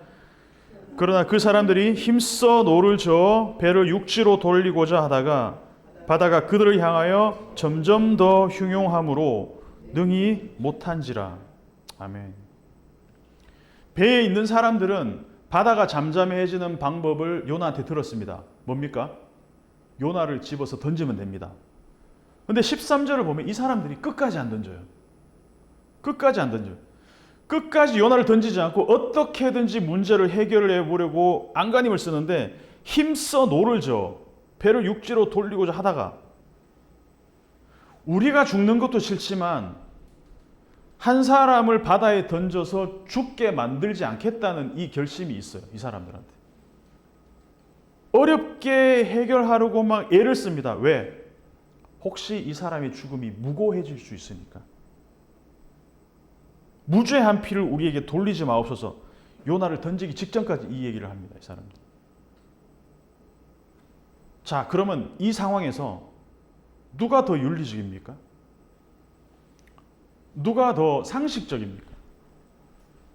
그러나 그 사람들이 힘써 노를 저어 배를 육지로 돌리고자 하다가 바다가 그들을 향하여 점점 더 흉용함으로 능히 못한지라. 아멘. 배에 있는 사람들은 바다가 잠잠해지는 방법을 요나한테 들었습니다. 뭡니까? 요나를 집어서 던지면 됩니다. 근데 13절을 보면 이 사람들이 끝까지 안 던져요. 끝까지 안 던져요. 끝까지 요나를 던지지 않고 어떻게든지 문제를 해결해 보려고 안간힘을 쓰는데 힘써 노를 저어 배를 육지로 돌리고자 하다가, 우리가 죽는 것도 싫지만 한 사람을 바다에 던져서 죽게 만들지 않겠다는 이 결심이 있어요. 이 사람들한테. 어렵게 해결하려고 막 애를 씁니다. 왜? 혹시 이 사람의 죽음이 무고해질 수 있으니까. 무죄한 피를 우리에게 돌리지 마옵소서. 요나를 던지기 직전까지 이 얘기를 합니다. 이 사람들. 자, 그러면 이 상황에서 누가 더 윤리적입니까? 누가 더 상식적입니까?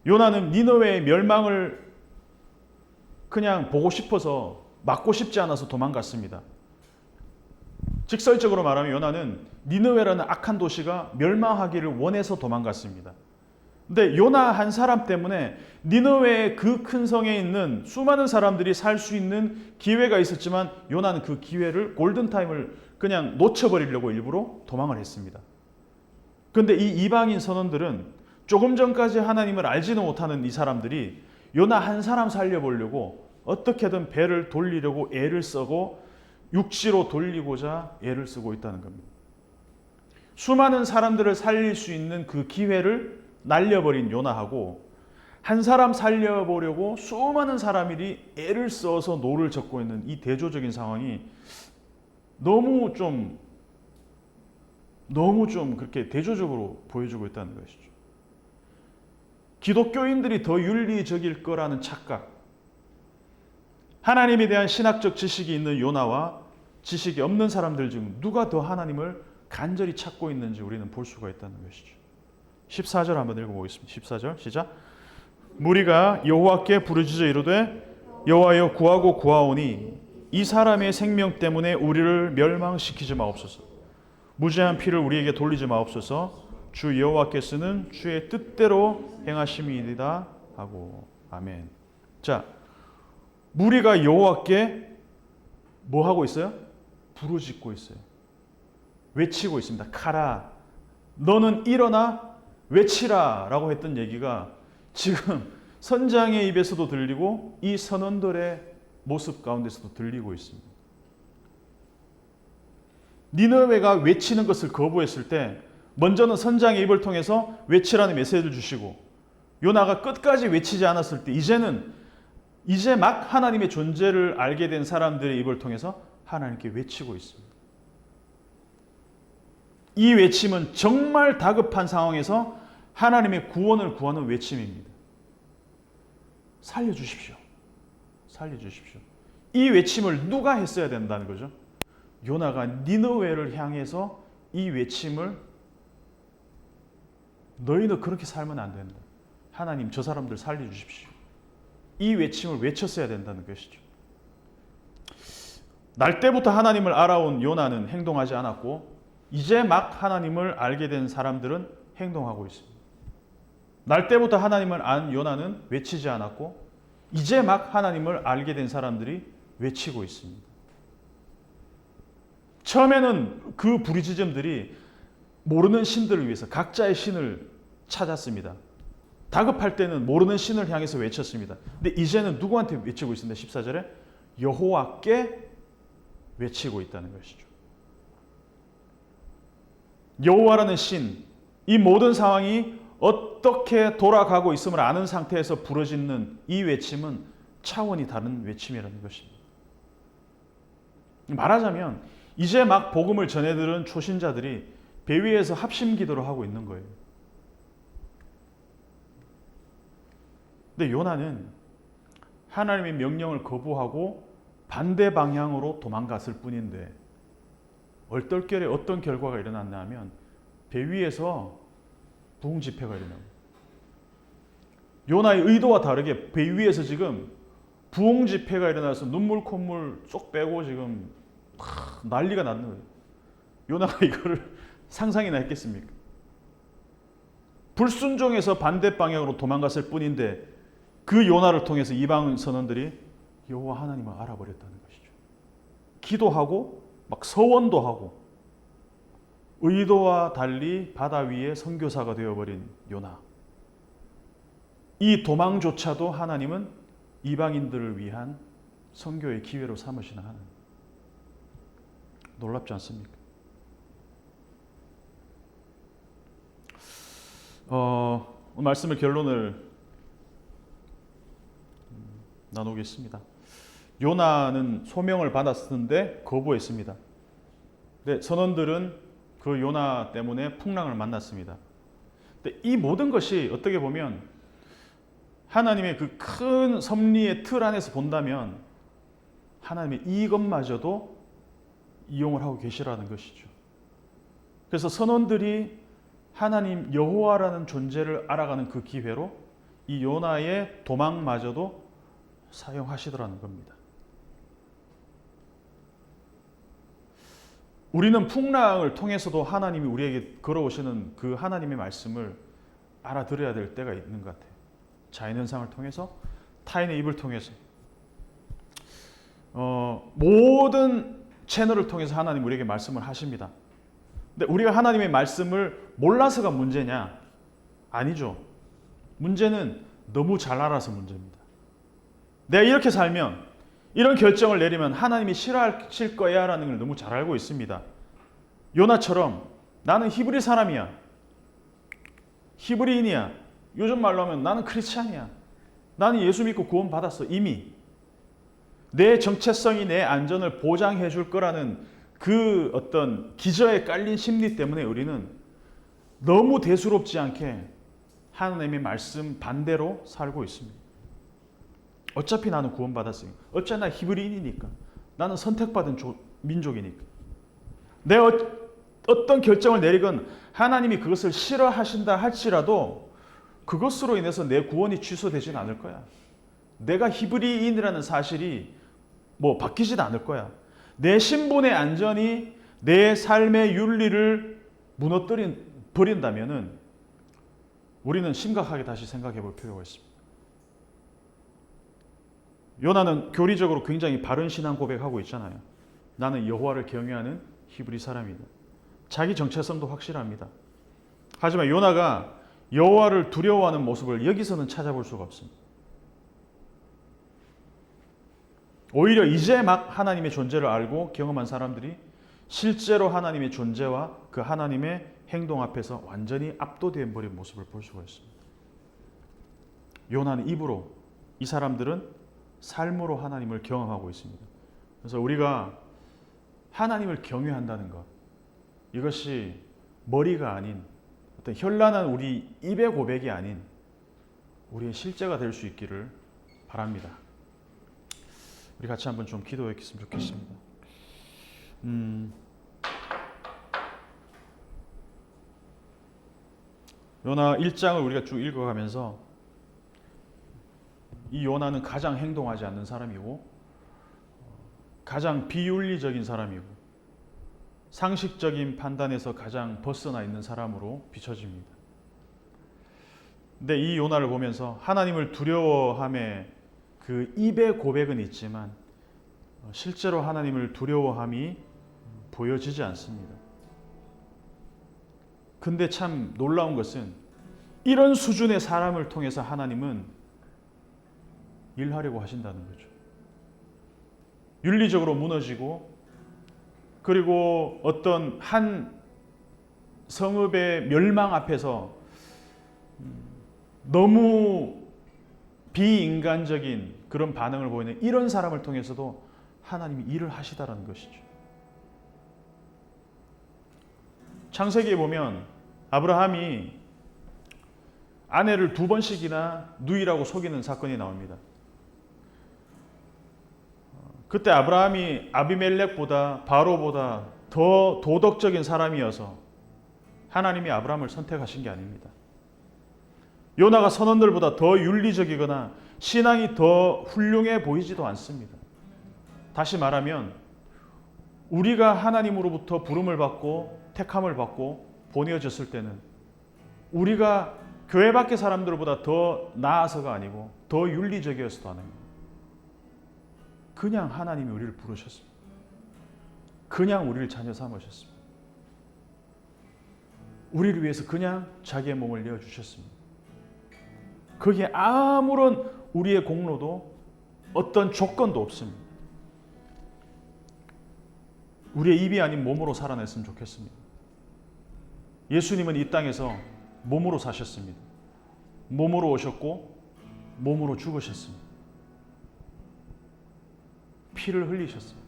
요나는 니느웨의 멸망을 그냥 보고 싶어서 막고 싶지 않아서 도망갔습니다. 직설적으로 말하면 요나는 니느웨라는 악한 도시가 멸망하기를 원해서 도망갔습니다. 근데 요나 한 사람 때문에 니느웨의 그 큰 성에 있는 수많은 사람들이 살 수 있는 기회가 있었지만 요나는 그 기회를 골든타임을 그냥 놓쳐버리려고 일부러 도망을 했습니다. 그런데 이 이방인 선원들은 조금 전까지 하나님을 알지도 못하는 이 사람들이 요나 한 사람 살려보려고 어떻게든 배를 돌리려고 애를 쓰고 육지로 돌리고자 애를 쓰고 있다는 겁니다. 수많은 사람들을 살릴 수 있는 그 기회를 날려버린 요나하고 한 사람 살려보려고 수많은 사람들이 애를 써서 노를 젓고 있는 이 대조적인 상황이 너무 좀 그렇게 대조적으로 보여주고 있다는 것이죠. 기독교인들이 더 윤리적일 거라는 착각, 하나님에 대한 신학적 지식이 있는 요나와 지식이 없는 사람들 중 누가 더 하나님을 간절히 찾고 있는지 우리는 볼 수가 있다는 것이죠. 14절 한번 읽어보겠습니다. 14절 시작. 무리가 여호와께 부르짖어 이르되 여호와여 구하고 구하오니 이 사람의 생명 때문에 우리를 멸망시키지 마옵소서. 무죄한 피를 우리에게 돌리지 마옵소서. 주 여호와께서는 주의 뜻대로 행하심이니이다 하고. 아멘. 자, 무리가 여호와께 뭐 하고 있어요? 부르짖고 있어요. 외치고 있습니다. 가라, 너는 일어나 외치라 라고 했던 얘기가 지금 선장의 입에서도 들리고 이 선원들의 모습 가운데서도 들리고 있습니다. 니느웨가 외치는 것을 거부했을 때 먼저는 선장의 입을 통해서 외치라는 메시지를 주시고 요나가 끝까지 외치지 않았을 때 이제 막 하나님의 존재를 알게 된 사람들의 입을 통해서 하나님께 외치고 있습니다. 이 외침은 정말 다급한 상황에서 하나님의 구원을 구하는 외침입니다. 살려주십시오. 살려주십시오. 이 외침을 누가 했어야 된다는 거죠? 요나가 니느웨를 향해서 이 외침을 너희는 그렇게 살면 안 된다. 하나님 저 사람들 살려주십시오. 이 외침을 외쳤어야 된다는 것이죠. 날 때부터 하나님을 알아온 요나는 행동하지 않았고 이제 막 하나님을 알게 된 사람들은 행동하고 있습니다. 날 때부터 하나님을 안 요나는 외치지 않았고 이제 막 하나님을 알게 된 사람들이 외치고 있습니다. 처음에는 그 부르짖음들이 모르는 신들을 위해서 각자의 신을 찾았습니다. 다급할 때는 모르는 신을 향해서 외쳤습니다. 근데 이제는 누구한테 외치고 있습니다. 14절에 여호와께 외치고 있다는 것이죠. 여호와라는 신, 이 모든 상황이 어떻게 돌아가고 있음을 아는 상태에서 부르짖는 이 외침은 차원이 다른 외침이라는 것입니다. 말하자면 이제 막 복음을 전해들은 초신자들이 배 위에서 합심 기도를 하고 있는 거예요. 근데 요나는 하나님의 명령을 거부하고 반대 방향으로 도망갔을 뿐인데 얼떨결에 어떤 결과가 일어났냐 하면 배 위에서 부흥 집회가 일어납니다. 요나의 의도와 다르게 배 위에서 지금 부흥 집회가 일어나서 눈물 콧물 쏙 빼고 지금 난리가 났는 거예요. 요나가 이거를 상상이나 했겠습니까? 불순종해서 반대 방향으로 도망갔을 뿐인데 그 요나를 통해서 이방 선원들이 여호와 하나님을 알아버렸다는 것이죠. 기도하고 막 서원도 하고 의도와 달리 바다 위에 선교사가 되어버린 요나. 이 도망조차도 하나님은 이방인들을 위한 선교의 기회로 삼으시는 하나님. 놀랍지 않습니까? 오늘 말씀의 결론을 나누겠습니다. 요나는 소명을 받았는데 거부했습니다. 근데 선원들은 그 요나 때문에 풍랑을 만났습니다. 근데 이 모든 것이 어떻게 보면 하나님의 그 큰 섭리의 틀 안에서 본다면 하나님의 이것마저도 이용을 하고 계시라는 것이죠. 그래서 선원들이 하나님 여호와라는 존재를 알아가는 그 기회로 이 요나의 도망마저도 사용하시더라는 겁니다. 우리는 풍랑을 통해서도 하나님이 우리에게 걸어오시는 그 하나님의 말씀을 알아들어야 될 때가 있는 것 같아요. 자연현상을 통해서, 타인의 입을 통해서, 모든 채널을 통해서 하나님 우리에게 말씀을 하십니다. 근데 우리가 하나님의 말씀을 몰라서가 문제냐? 아니죠. 문제는 너무 잘 알아서 문제입니다. 내가 이렇게 살면, 이런 결정을 내리면 하나님이 싫어하실 거야 라는 걸 너무 잘 알고 있습니다. 요나처럼 나는 히브리 사람이야, 히브리인이야, 요즘 말로 하면 나는 크리스찬이야, 나는 예수 믿고 구원 받았어. 이미 내 정체성이 내 안전을 보장해 줄 거라는 그 어떤 기저에 깔린 심리 때문에 우리는 너무 대수롭지 않게 하나님의 말씀 반대로 살고 있습니다. 어차피 나는 구원받았으니까, 어차피 나 히브리인이니까, 나는 선택받은 민족이니까, 내가 어떤 결정을 내리건 하나님이 그것을 싫어하신다 할지라도 그것으로 인해서 내 구원이 취소되지는 않을 거야. 내가 히브리인이라는 사실이 바뀌지도 않을 거야. 내 신분의 안전이 내 삶의 윤리를 버린다면은 우리는 심각하게 다시 생각해 볼 필요가 있습니다. 요나는 교리적으로 굉장히 바른 신앙 고백하고 있잖아요. 나는 여호와를 경외하는 히브리 사람이다. 자기 정체성도 확실합니다. 하지만 요나가 여호와를 두려워하는 모습을 여기서는 찾아볼 수가 없습니다. 오히려 이제 막 하나님의 존재를 알고 경험한 사람들이 실제로 하나님의 존재와 그 하나님의 행동 앞에서 완전히 압도되어 버린 모습을 볼 수가 있습니다. 요나는 입으로, 이 사람들은 삶으로 하나님을 경험하고 있습니다. 그래서 우리가 하나님을 경외한다는 것, 이것이 머리가 아닌 어떤 현란한 우리 입의 고백이 아닌 우리의 실제가 될 수 있기를 바랍니다. 우리 같이 한번 좀 기도했으면 좋겠습니다. 요나 1장을 우리가 쭉 읽어가면서 이 요나는 가장 행동하지 않는 사람이고 가장 비윤리적인 사람이고 상식적인 판단에서 가장 벗어나 있는 사람으로 비춰집니다. 근데 이 요나를 보면서 하나님을 두려워함의 그 입의 고백은 있지만 실제로 하나님을 두려워함이 보여지지 않습니다. 근데 참 놀라운 것은 이런 수준의 사람을 통해서 하나님은 일하려고 하신다는 거죠. 윤리적으로 무너지고 그리고 어떤 한 성읍의 멸망 앞에서 너무 비인간적인 그런 반응을 보이는 이런 사람을 통해서도 하나님이 일을 하시다라는 것이죠. 창세기에 보면 아브라함이 아내를 2번씩이나 누이라고 속이는 사건이 나옵니다. 그때 아브라함이 아비멜렉보다 바로보다 더 도덕적인 사람이어서 하나님이 아브라함을 선택하신 게 아닙니다. 요나가 선원들보다 더 윤리적이거나 신앙이 더 훌륭해 보이지도 않습니다. 다시 말하면 우리가 하나님으로부터 부름을 받고 택함을 받고 보내어졌을 때는 우리가 교회 밖의 사람들보다 더 나아서가 아니고 더 윤리적이어서도 하는 거예요. 그냥 하나님이 우리를 부르셨습니다. 그냥 우리를 자녀 삼으셨습니다. 우리를 위해서 그냥 자기의 몸을 내어주셨습니다. 거기에 아무런 우리의 공로도 어떤 조건도 없습니다. 우리의 입이 아닌 몸으로 살아냈으면 좋겠습니다. 예수님은 이 땅에서 몸으로 사셨습니다. 몸으로 오셨고 몸으로 죽으셨습니다. 피를 흘리셨습니다.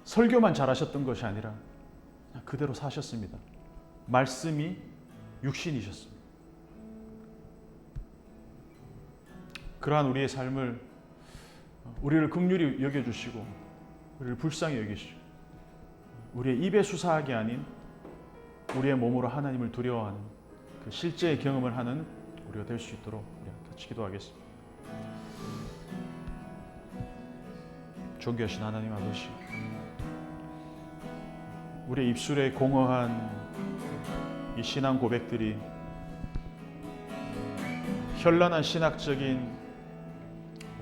설교만 잘하셨던 것이 아니라 그대로 사셨습니다. 말씀이 육신이셨습니다. 그러한 우리의 삶을 우리를 긍휼히 여겨주시고 우리를 불쌍히 여기시고 우리의 입에 수사하기 아닌 우리의 몸으로 하나님을 두려워하는 그 실제의 경험을 하는 우리가 될 수 있도록 같이 기도하겠습니다. 존귀하신 하나님 아버지, 우리의 입술에 공허한 이 신앙 고백들이 현란한 신학적인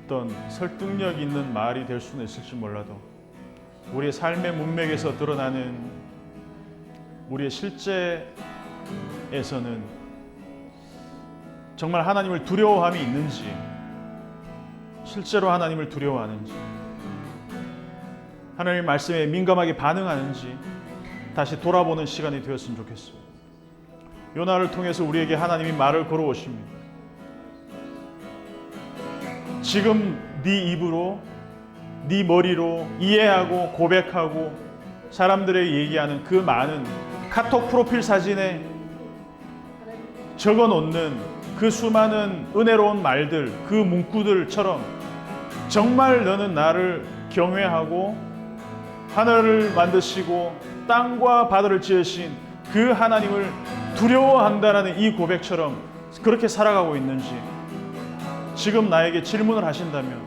어떤 설득력 있는 말이 될 수는 있을지 몰라도 우리의 삶의 문맥에서 드러나는 우리의 실제에서는 정말 하나님을 두려워함이 있는지, 실제로 하나님을 두려워하는지, 하나님의 말씀에 민감하게 반응하는지 다시 돌아보는 시간이 되었으면 좋겠습니다. 요나를 통해서 우리에게 하나님이 말을 걸어오십니다. 지금 네 입으로, 네 머리로 이해하고 고백하고 사람들에게 얘기하는 그 많은 카톡 프로필 사진에 적어놓는 그 수많은 은혜로운 말들, 그 문구들처럼 정말 너는 나를 경외하고 하늘을 만드시고 땅과 바다를 지으신 그 하나님을 두려워한다라는 이 고백처럼 그렇게 살아가고 있는지 지금 나에게 질문을 하신다면,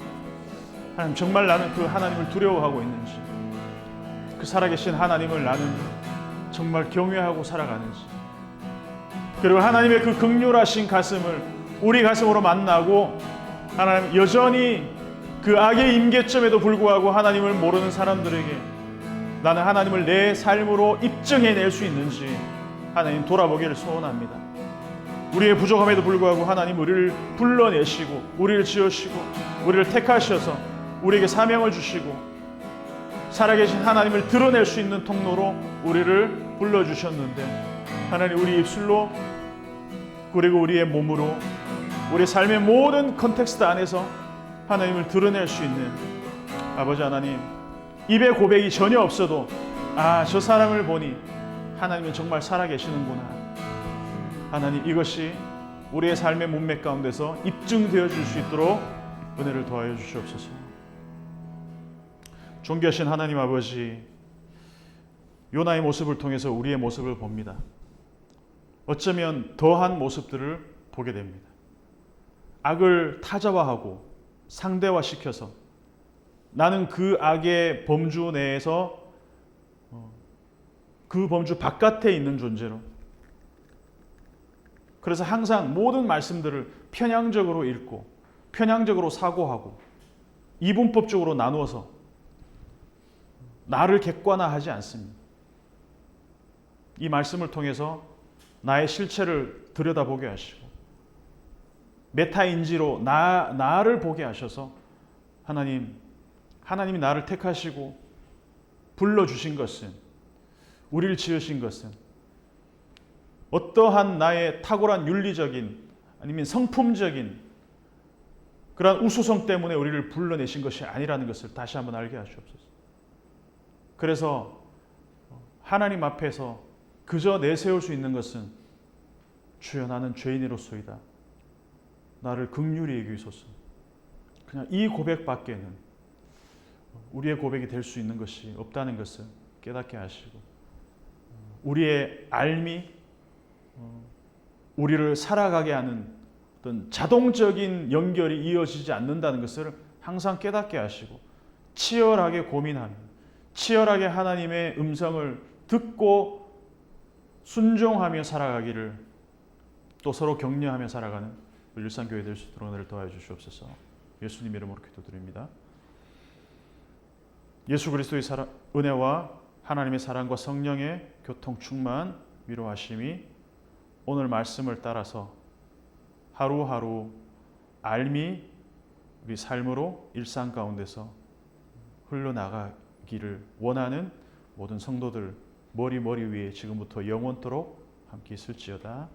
하나님 정말 나는 그 하나님을 두려워하고 있는지, 그 살아계신 하나님을 나는 정말 경외하고 살아가는지, 그리고 하나님의 그 긍휼하신 가슴을 우리 가슴으로 만나고 하나님 여전히 그 악의 임계점에도 불구하고 하나님을 모르는 사람들에게 나는 하나님을 내 삶으로 입증해낼 수 있는지 하나님 돌아보기를 소원합니다. 우리의 부족함에도 불구하고 하나님 우리를 불러내시고 우리를 지으시고 우리를 택하셔서 우리에게 사명을 주시고 살아계신 하나님을 드러낼 수 있는 통로로 우리를 불러주셨는데, 하나님 우리 입술로 그리고 우리의 몸으로 우리 삶의 모든 컨텍스트 안에서 하나님을 드러낼 수 있는 아버지 하나님, 입에 고백이 전혀 없어도 저 사람을 보니 하나님은 정말 살아계시는구나, 하나님 이것이 우리의 삶의 문맥 가운데서 입증되어 줄 수 있도록 은혜를 더하여 주시옵소서. 존귀하신 하나님 아버지, 요나의 모습을 통해서 우리의 모습을 봅니다. 어쩌면 더한 모습들을 보게 됩니다. 악을 타자화하고 상대화시켜서 나는 그 악의 범주 내에서 그 범주 바깥에 있는 존재로, 그래서 항상 모든 말씀들을 편향적으로 읽고 편향적으로 사고하고 이분법적으로 나누어서 나를 객관화하지 않습니다. 이 말씀을 통해서 나의 실체를 들여다보게 하시고 메타인지로 나를 보게 하셔서 하나님이 나를 택하시고 불러주신 것은, 우리를 지으신 것은 어떠한 나의 탁월한 윤리적인 아니면 성품적인 그러한 우수성 때문에 우리를 불러내신 것이 아니라는 것을 다시 한번 알게 하시옵소서. 그래서 하나님 앞에서 그저 내세울 수 있는 것은 주여 나는 죄인이로소이다, 나를 긍휼히 여기소서, 그냥 이 고백밖에는 우리의 고백이 될 수 있는 것이 없다는 것을 깨닫게 하시고, 우리의 알미, 우리를 살아가게 하는 어떤 자동적인 연결이 이어지지 않는다는 것을 항상 깨닫게 하시고 치열하게 고민하며 치열하게 하나님의 음성을 듣고 순종하며 살아가기를, 또 서로 격려하며 살아가는 일상교회 될 수 있도록 은혜를 더하여 주시옵소서. 예수님 이름으로 기도드립니다. 예수 그리스도의 은혜와 하나님의 사랑과 성령의 교통 충만 위로하심이 오늘 말씀을 따라서 하루하루 알미 우리 삶으로 일상 가운데서 흘러나가기를 원하는 모든 성도들 머리 위에 지금부터 영원토록 함께 있을지어다.